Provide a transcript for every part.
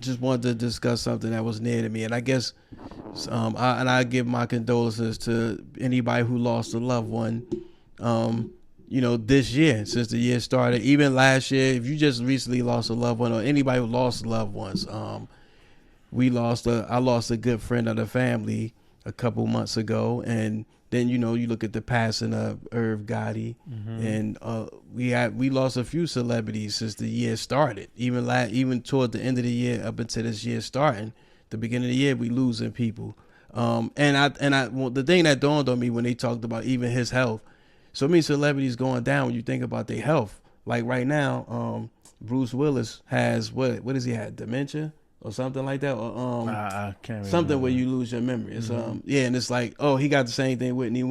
just wanted to discuss something that was near to me, and I guess, I give my condolences to anybody who lost a loved one. This year, since the year started, even last year, if you just recently lost a loved one, or anybody who lost loved ones, I lost a good friend of the family a couple months ago, and then you look at the passing of Irv Gotti, and we lost a few celebrities since the year started. Even toward the end of the year, up until this year starting, the beginning of the year, we losing people. The thing that dawned on me when they talked about even his health, so many celebrities going down when you think about their health. Like right now, Bruce Willis has what does he have? Dementia or something like that, or I can't something remember. where you lose your memory. It's and it's like, oh, he got the same thing Wendy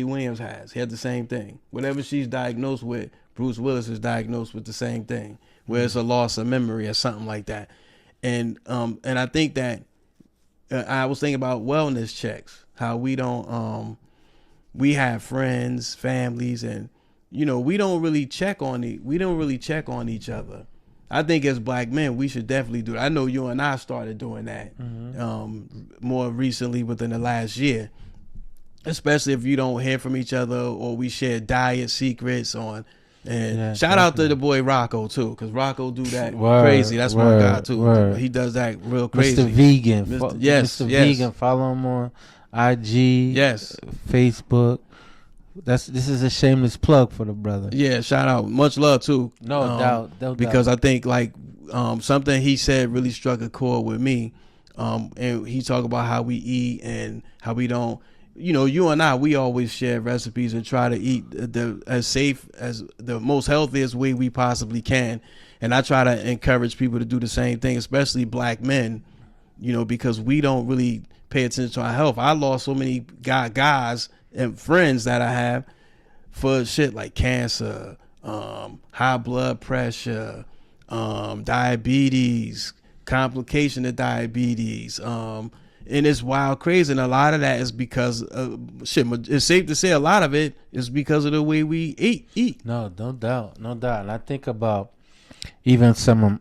Williams has. He had the same thing. Whatever she's diagnosed with, Bruce Willis is diagnosed with the same thing, where it's a loss of memory or something like that. And I think that I was thinking about wellness checks, how we don't we have friends, families, and we don't really check on each other. I think as black men, we should definitely do it. I know you and I started doing that more recently within the last year, especially if you don't hear from each other or we share diet secrets on. And shout out to the boy Rocco too, because Rocco do that crazy. That's my guy too. He does that real crazy. Mr. Vegan. Yes. Mr. Vegan. Follow him on IG. Yes. Facebook. This is a shameless plug for the brother. Yeah, shout out. Much love too. No doubt. Because I think like something he said really struck a chord with me. And he talked about how we eat and how we don't. You and I, we always share recipes and try to eat as safe as the most healthiest way we possibly can. And I try to encourage people to do the same thing, especially black men. Because we don't really pay attention to our health. I lost so many guys and friends that I have for shit like cancer, high blood pressure, diabetes, complication of diabetes, and it's wild crazy. And a lot of that is because it's safe to say a lot of it is because of the way we eat. No doubt. And I think about even some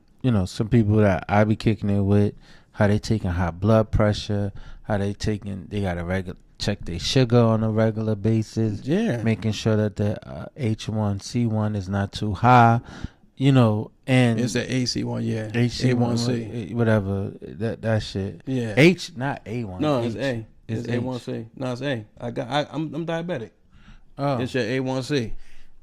people that I be kicking it with, how they taking high blood pressure, how they gotta check their sugar on a regular basis, making sure that the H1C1 is not too high, and it's the AC1, A1C, whatever that shit. Yeah, H, not A1. No, H. it's A. It's A1C. No, it's A. I'm diabetic. Oh, it's your A1C.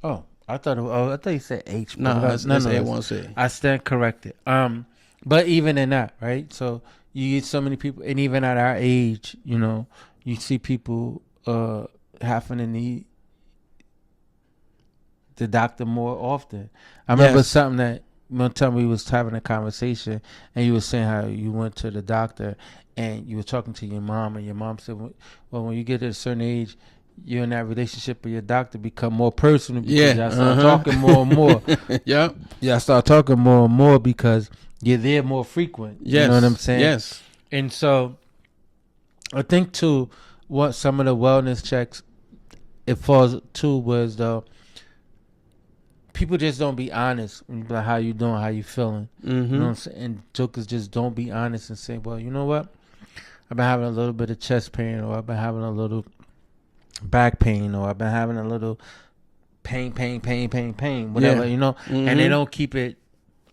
Oh, I thought you said H. No, it's A1C. I stand corrected. But even in that, right? So you get so many people, and even at our age, you see people having to need the doctor more often. I remember something that one time we was having a conversation, and you were saying how you went to the doctor, and you were talking to your mom, and your mom said, "Well, when you get to a certain age, you and that relationship with your doctor become more personal because y'all start talking more and more." Yep. Y'all start talking more and more because you're there more frequent. Yes. You know what I'm saying? Yes. And so I think too, what some of the wellness checks it falls to was people just don't be honest. Like, how you doing? How you feeling? You know what I'm saying? And jokers just don't be honest and say, well, you know what? I've been having a little bit of chest pain, or I've been having a little back pain, or I've been having a little pain, whatever, and they don't keep it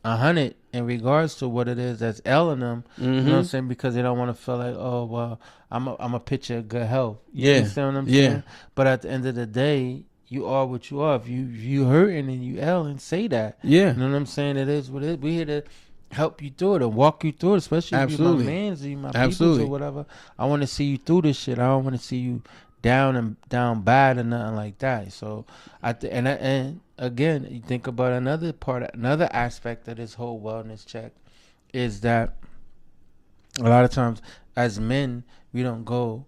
100 in regards to what it is that's ailing them, you know what I'm saying, because they don't want to feel like, oh, well, I'm a picture of good health. You understand what I'm saying? But at the end of the day, you are what you are. If you hurting and you ailing, say that. Yeah. You know what I'm saying? It is what it is. We here to help you through it and walk you through it, especially if you're my mans or you my peoples or whatever. I want to see you through this shit. I don't want to see you down bad or nothing like that. So and again, you think about another aspect of this whole wellness check is that a lot of times as men we don't go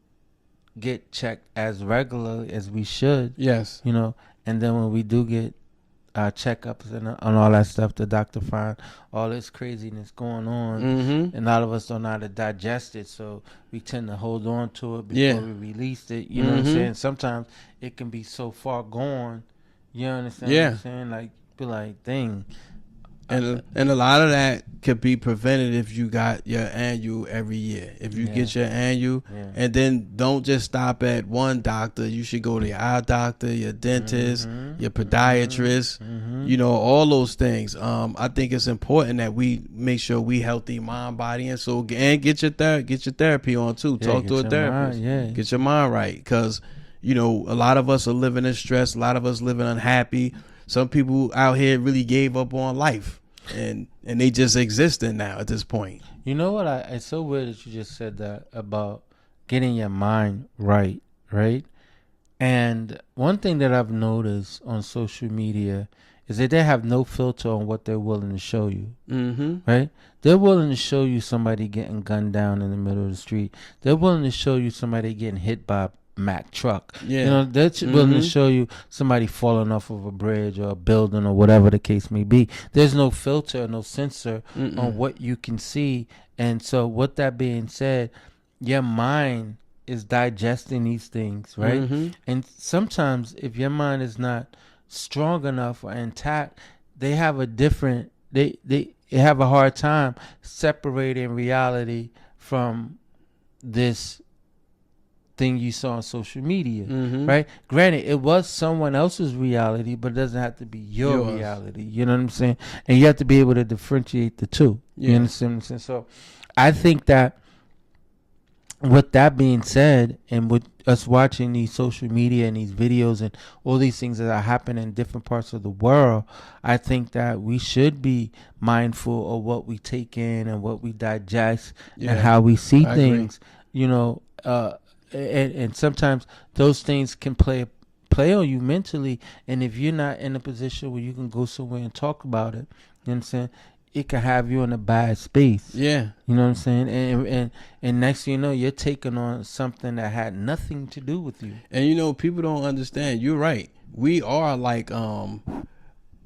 get checked as regular as we should. Yes. And then when we do get checkups and all that stuff, the doctor find all this craziness going on, and a lot of us don't know how to digest it, so we tend to hold on to it before we release it. You know what I'm saying? Sometimes it can be so far gone. You understand what I'm saying? Like, be like, dang, And a lot of that could be prevented if you got your annual every year. If you get your annual, and then don't just stop at one doctor. You should go to your eye doctor, your dentist, your podiatrist, you know, all those things. I think it's important that we make sure we healthy mind, body, and soul, and get your therapy on too. Talk to a therapist. Get your mind right, because you know, a lot of us are living in stress. A lot of us living unhappy. Some people out here really gave up on life, and they just existing now at this point. You know what? It's so weird that you just said that about getting your mind right, right? And one thing that I've noticed on social media is that they have no filter on what they're willing to show you, right? They're willing to show you somebody getting gunned down in the middle of the street. They're willing to show you somebody getting hit by a Mack truck. You know, they're willing to show you somebody falling off of a bridge or a building or whatever the case may be. There's no filter, no censor on what you can see. And so with that being said, your mind is digesting these things, right? And sometimes if your mind is not strong enough or intact, they have a different, they have a hard time separating reality from this thing you saw on social media, right? Granted, it was someone else's reality, but it doesn't have to be your reality. You know what I'm saying? And you have to be able to differentiate the two. You understand what I'm saying? So I think that with that being said, and with us watching these social media and these videos and all these things that are happening in different parts of the world, I think that we should be mindful of what we take in and what we digest and how we see things. You know, and sometimes those things can play on you mentally, and if you're not in a position where you can go somewhere and talk about it, you know what I'm saying, it can have you in a bad space. You know what I'm saying? And next thing you know, you're taking on something that had nothing to do with you. And you know, people don't understand. You're right. We are like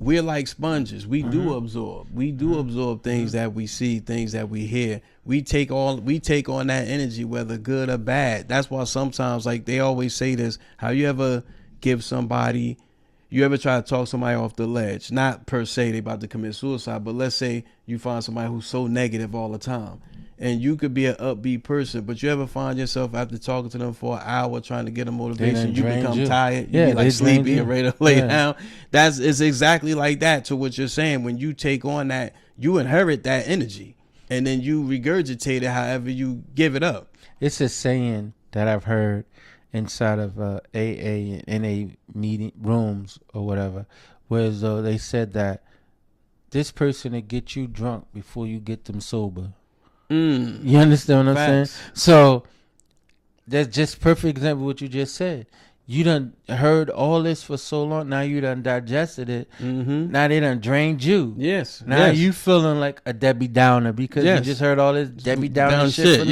we're like sponges. We do absorb. We do absorb things that we see, things that we hear. We take on that energy, whether good or bad. That's why sometimes, like they always say this, how you ever try to talk somebody off the ledge? Not per se they about to commit suicide, but let's say you find somebody who's so negative all the time. And you could be an upbeat person, but you ever find yourself after talking to them for an hour trying to get a motivation, you become tired, you be like sleepy and ready to lay down. It's exactly like that to what you're saying. When you take on that, you inherit that energy, and then you regurgitate it however you give it up. It's a saying that I've heard inside of AA and NA meeting rooms or whatever, where they said that this person will get you drunk before you get them sober. You understand what I'm saying? So that's just perfect example of what you just said. You done heard all this for so long. Now you done digested it. Now they done drained you. Now you feeling like a Debbie Downer because you just heard all this Debbie Downer shit.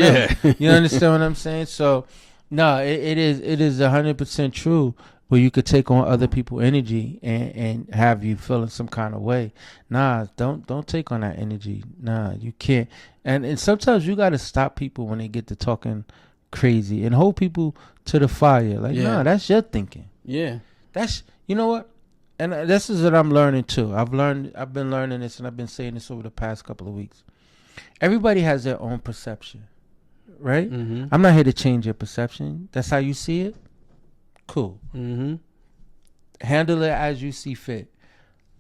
You understand what I'm saying? So no, it is 100% true. Where you could take on other people's energy and have you feeling some kind of way. Nah, don't take on that energy. Nah, you can't. And sometimes you got to stop people when they get to talking crazy and hold people to the fire. Like, nah, that's your thinking. That's, you know what? And this is what I'm learning too. I've been learning this, and I've been saying this over the past couple of weeks. Everybody has their own perception, right? I'm not here to change your perception. That's how you see it. Cool. Handle it as you see fit.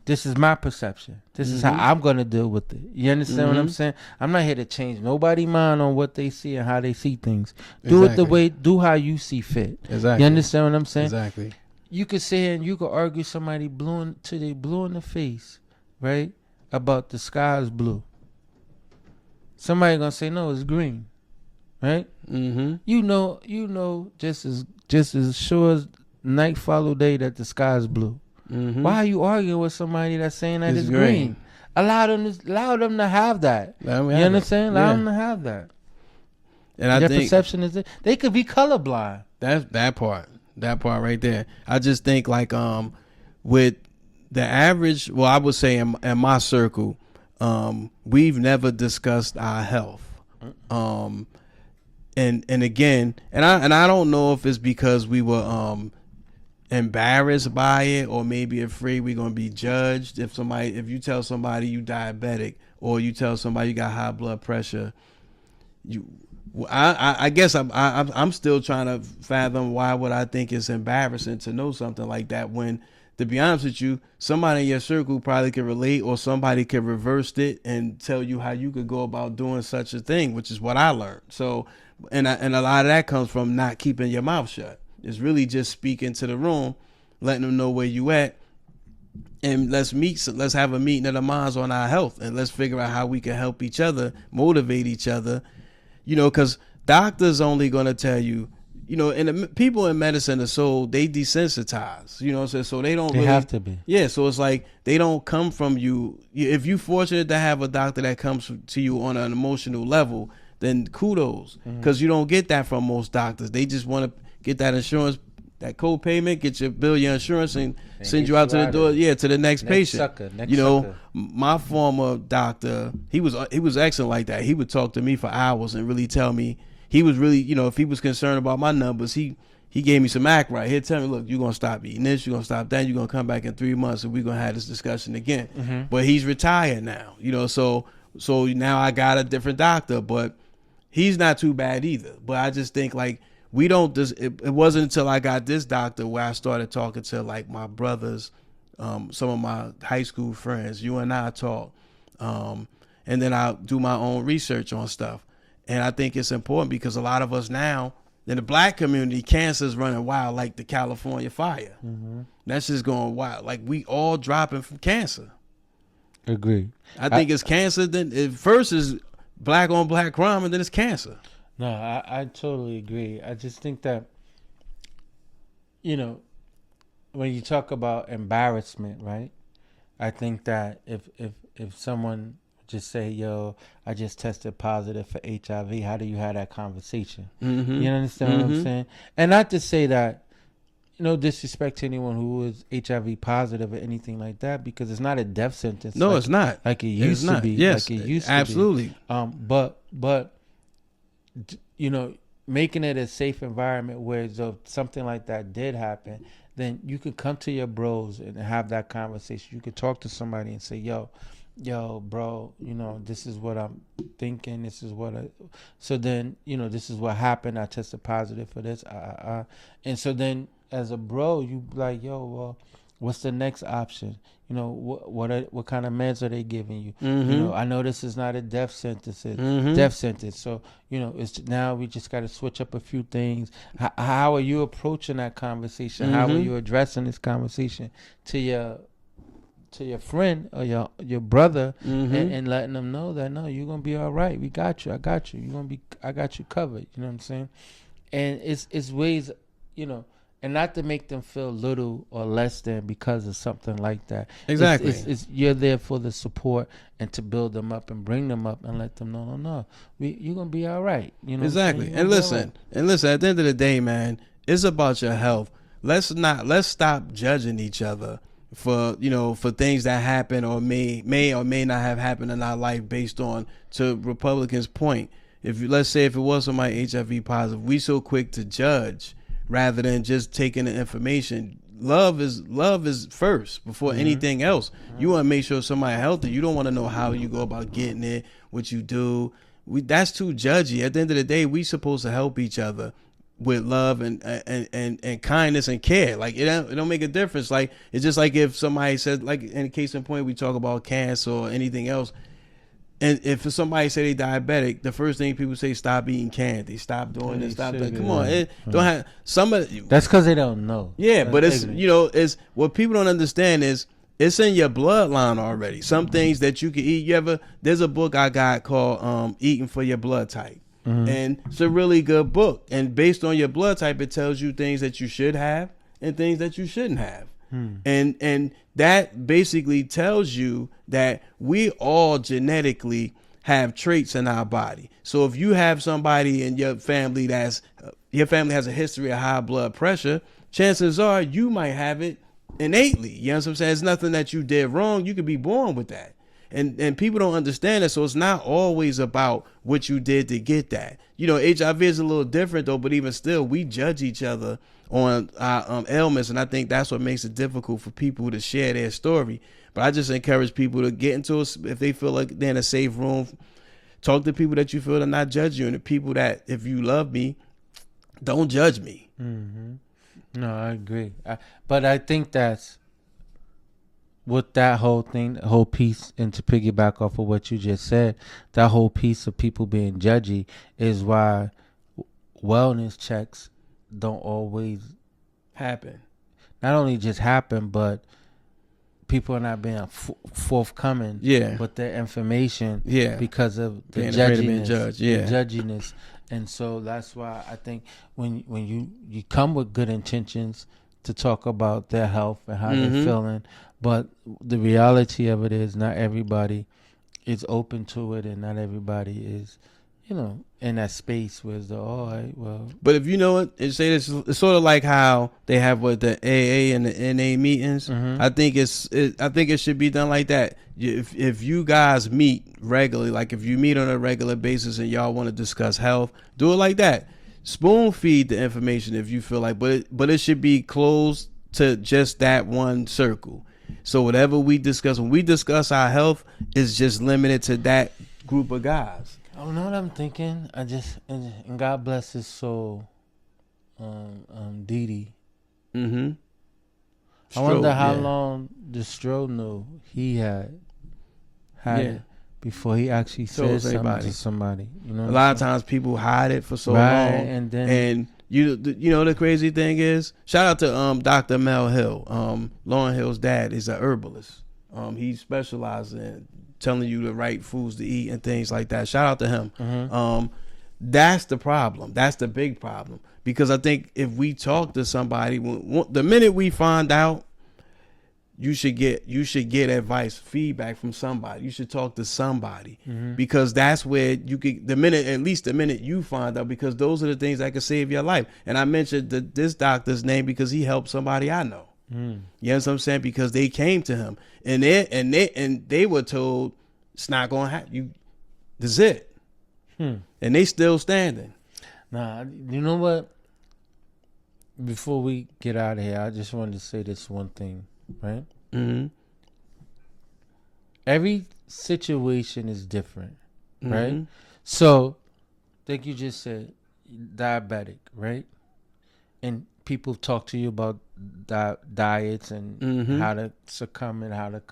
This is my perception. This is how I'm going to deal with it. You understand what I'm saying? I'm not here to change nobody's mind on what they see and how they see things. Do how you see fit. You understand what I'm saying? Exactly. You could sit here and you could argue somebody blue in the face, right? About the sky is blue. Somebody going to say, no, it's green. Right? You know, just as sure as night follow day that the sky is blue. Why are you arguing with somebody that's saying that it's green? Allow them to have that. You understand? Allow them to have that. And I think perception is they could be colorblind. That's that part right there. I just think like with the average, well, I would say in my circle, we've never discussed our health. And again, and I don't know if it's because we were embarrassed by it, or maybe afraid we're gonna be judged. If you tell somebody you diabetic, or you tell somebody you got high blood pressure, I guess I'm still trying to fathom why would I think it's embarrassing to know something like that, when, to be honest with you, somebody in your circle probably could relate, or somebody could reverse it and tell you how you could go about doing such a thing, which is what I learned. So, and a lot of that comes from not keeping your mouth shut. It's really just speaking to the room, letting them know where you at, and let's have a meeting of the minds on our health, and let's figure out how we can help each other, motivate each other. Because doctors only going to tell you, and the people in medicine are they desensitize, what I'm saying? So they don't They have to be. Yeah, so it's like they don't come from you. If you're fortunate to have a doctor that comes to you on an emotional level, then kudos, because you don't get that from most doctors. They just want to get that insurance, that co-payment, get your bill, your insurance, and send you out to the door, to the next patient. Sucker. My former doctor, he was excellent like that. He would talk to me for hours and really tell me, he was really, if he was concerned about my numbers, he gave me some act right. He'd tell me, look, you're going to stop eating this, you're going to stop that, you're going to come back in 3 months and we're going to have this discussion again. But he's retired now, so now I got a different doctor, but he's not too bad either. But I just think, like, it wasn't until I got this doctor where I started talking to, like, my brothers, some of my high school friends. You and I talk, and then I do my own research on stuff. And I think it's important because a lot of us now in the black community, cancer is running wild, like the California fire. That's just going wild. Like, we all dropping from cancer. Agreed. I think it's cancer. Then first is black on black crime, and then it's cancer. No, I totally agree. I just think that, when you talk about embarrassment, right? I think that if someone just say, yo, I just tested positive for HIV, how do you have that conversation? You understand what I'm saying? And not to say that, no disrespect to anyone who is HIV positive or anything like that, because it's not a death sentence. No, it's not. Like it used to be. Yes, like it used absolutely. To be. But making it a safe environment where if something like that did happen, then you could come to your bros and have that conversation. You could talk to somebody and say, yo, bro, this is what I'm thinking. This is what so then, this is what happened. I tested positive for this. And so then as a bro, you like, yo, well, what's the next option? What kind of meds are they giving you? I know this is not a death sentence. So, it's now we just got to switch up a few things. How are you approaching that conversation? How are you addressing this conversation to your friend or your brother, and letting them know that, no, you're gonna be all right. We got you. I got you. I got you covered. You know what I'm saying? And it's ways, and not to make them feel little or less than because of something like that. Exactly. It's you're there for the support and to build them up and bring them up and let them know, no, you're gonna be all right. Exactly. And listen, at the end of the day, man, it's about your health. Let's stop judging each other for things that happen or may or may not have happened in our life based on, to Republicans' point. Let's say if it was somebody HIV positive, we so quick to judge rather than just taking the information. Love is first before anything else. You want to make sure somebody healthy. You don't want to know how you go about getting it, what you do. That's too judgy. At the end of the day, we supposed to help each other with love and kindness and care. Like, it don't make a difference. Like, it's just like if somebody said, like, in case in point, we talk about cancer or anything else, and if somebody say they diabetic, the first thing people say, stop eating candy, stop doing this, stop that. Come on, don't have somebody. That's because they don't know. Yeah, but it's it's what people don't understand is it's in your bloodline already. Some things that you can eat. There's a book I got called Eating for Your Blood Type. And it's a really good book. And based on your blood type, it tells you things that you should have and things that you shouldn't have. And that basically tells you that we all genetically have traits in our body. So if you have somebody in your family has a history of high blood pressure, chances are you might have it innately. You know what I'm saying? It's nothing that you did wrong. You could be born with that. And people don't understand that. So it's not always about what you did to get that. HIV is a little different though, but even still, we judge each other on our ailments, and I think that's what makes it difficult for people to share their story. But I just encourage people to get into it if they feel like they're in a safe room. Talk to people that you feel are not judge you, and the people that, if you love me, don't judge me. Mm-hmm. No, I agree. But I think that's with that whole thing, the whole piece, and to piggyback off of what you just said, that whole piece of people being judgy is why wellness checks don't always happen. Not only just happen, but people are not being forthcoming with their information because of the judginess, the judginess. And so that's why I think when you come with good intentions to talk about their health and how they're feeling, but the reality of it is not everybody is open to it, and not everybody is, in that space where it's all right, well. But if you know it, it's sort of like how they have with the AA and the NA meetings. I think it should be done like that. If you guys meet regularly, like if you meet on a regular basis and y'all want to discuss health, do it like that. Spoon feed the information if you feel like, but it should be closed to just that one circle. So whatever we discuss, when we discuss our health, is just limited to that group of guys. I don't know what I'm thinking. And God bless his soul, Didi. Mm-hmm. I wonder how long the Stro knew he had it before he actually said something to somebody. A lot of times people hide it for so long, and you know the crazy thing is, shout out to Dr. Mel Hill, Lauryn Hill's dad is an herbalist. He specializes in telling you the right foods to eat and things like that. Shout out to him. That's the problem. That's the big problem. Because I think if we talk to somebody, the minute we find out, you should get advice, feedback from somebody. You should talk to somebody, because that's where you could, the minute you find out, because those are the things that can save your life. And I mentioned this doctor's name because he helped somebody I know. You know what I'm saying? Because they came to him and they were told it's not gonna happen. This is it. And they still standing. Nah, you know what? Before we get out of here, I just wanted to say this one thing, right? Every situation is different, right? So, like you just said, diabetic, right? And people talk to you about diets and how to succumb and how to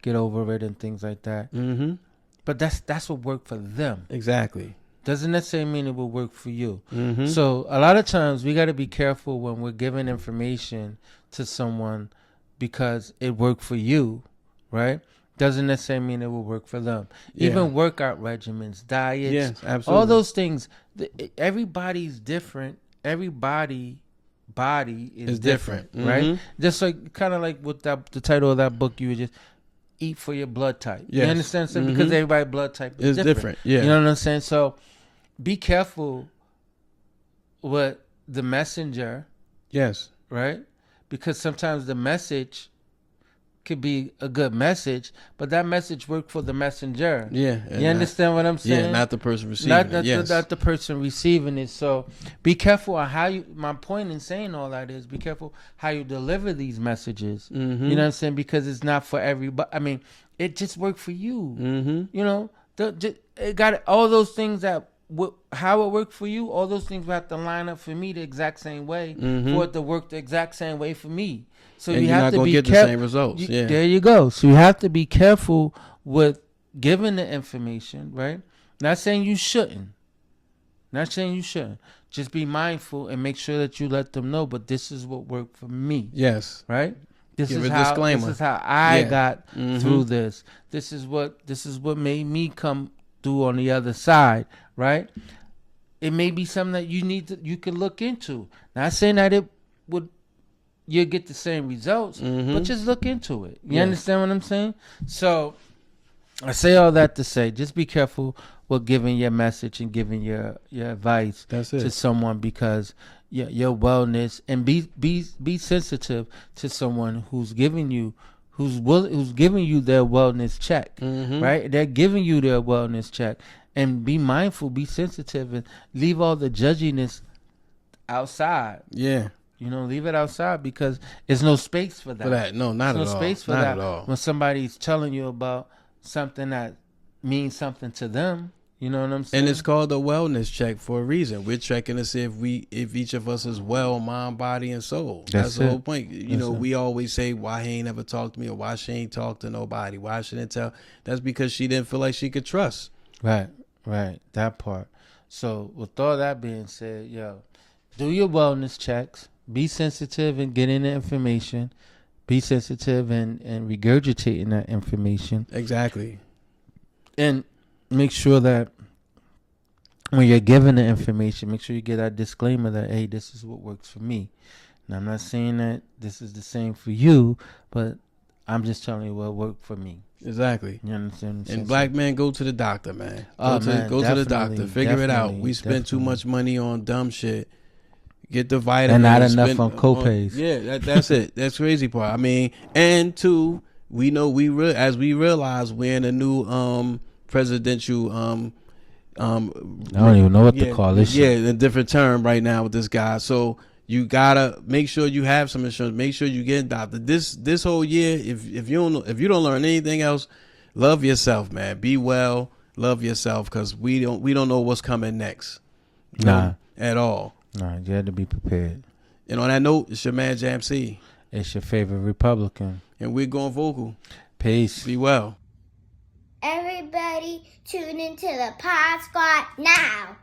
get over it and things like that. But that's what worked for them. Exactly. Doesn't necessarily mean it will work for you. So a lot of times we got to be careful when we're giving information to someone because it worked for you, right? Doesn't necessarily mean it will work for them. Even workout regimens, diets, absolutely. All those things. Everybody's different. Everybody body is different, right? Just like kind of like with the title of that book, you would just eat for your blood type. You understand? So because everybody's blood type is different. You know what I'm saying? So be careful with the messenger. Right? Because sometimes the message could be a good message, but that message worked for the messenger. You understand what I'm saying? Not the person receiving it. Not the person receiving it. So be careful on how you, my point in saying all that is be careful how you deliver these messages. You know what I'm saying? Because it's not for everybody. I mean, it just worked for you. You know, it got all those things that how it worked for you, all those things will have to line up for me the exact same way for it to work the exact same way for me. So and you you're have not to gonna be get the same results. There you go. So you have to be careful with giving the information, right? Not saying you shouldn't. Just be mindful and make sure that you let them know. But this is what worked for me. Right. This is how I got through this. This is what made me come through on the other side. Right. It may be something that you can look into. Not saying that you'll get the same results, but just look into it. You understand what I'm saying? So I say all that to say, just be careful with giving your message and giving your advice to someone, because your wellness, and be sensitive to someone who's giving you who's giving you their wellness check, right? They're giving you their wellness check, and be mindful, be sensitive, and leave all the judginess outside. Yeah. You know, leave it outside, because there's no space for that. No, not There's at no all. space for not that at all. when somebody's telling you about something that means something to them. You know what I'm saying? And it's called a wellness check for a reason. We're checking to see if each of us is well, mind, body, and soul. That's the whole point. You know, we always say, why he ain't never talked to me, or why she ain't talked to nobody. Why she didn't tell? That's because she didn't feel like she could trust. Right. That part. So with all that being said, do your wellness checks. Be sensitive and getting the information. Be sensitive and regurgitating that information. Exactly. And make sure that when you're given the information, make sure you get that disclaimer that, hey, this is what works for me. Now, I'm not saying that this is the same for you, but I'm just telling you what worked for me. Exactly. You understand? And black men, go to the doctor, man. Go to the doctor. Figure it out. We spend too much money on dumb shit. Get the vitamins. And not enough on co-pays. That's it. That's crazy part. I mean, and two, we know as we realize we're in a new presidential I don't even know what to call this shit. Yeah, a different term right now with this guy. So you gotta make sure you have some insurance. Make sure you get adopted. This whole year, if you don't learn anything else, love yourself, man. Be well, love yourself, because we don't know what's coming next. At all. Nah, you had to be prepared. And on that note, it's your man Jam C. It's your favorite Republican. And we're going vocal. Peace. Be well. Everybody tune into the Pod Squad now.